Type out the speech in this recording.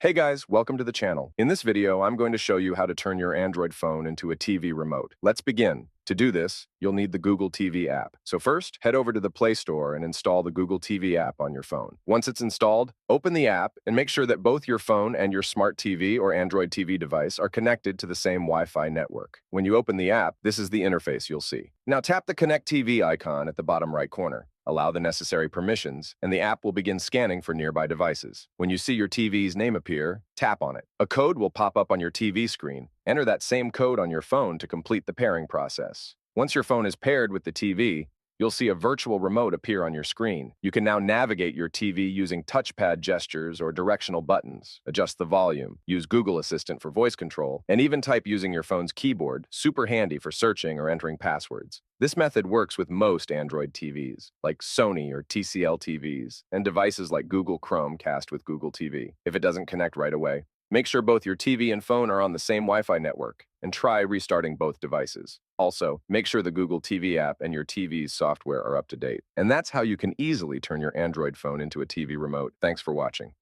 Hey guys, welcome to the channel. In this video, I'm going to show you how to turn your Android phone into a TV remote. Let's begin. To do this, you'll need the Google TV app. So first, head over to the Play Store and install the Google TV app on your phone. Once it's installed, open the app and make sure that both your phone and your smart TV or Android TV device are connected to the same Wi-Fi network. When you open the app, this is the interface you'll see. Now tap the Connect TV icon at the bottom right corner. Allow the necessary permissions, and the app will begin scanning for nearby devices. When you see your TV's name appear, tap on it. A code will pop up on your TV screen. Enter that same code on your phone to complete the pairing process. Once your phone is paired with the TV, you'll see a virtual remote appear on your screen. You can now navigate your TV using touchpad gestures or directional buttons, adjust the volume, use Google Assistant for voice control, and even type using your phone's keyboard, super handy for searching or entering passwords. This method works with most Android TVs, like Sony or TCL TVs, and devices like Google Chromecast with Google TV. If it doesn't connect right away, make sure both your TV and phone are on the same Wi-Fi network, and try restarting both devices. Also, make sure the Google TV app and your TV's software are up to date. And that's how you can easily turn your Android phone into a TV remote. Thanks for watching.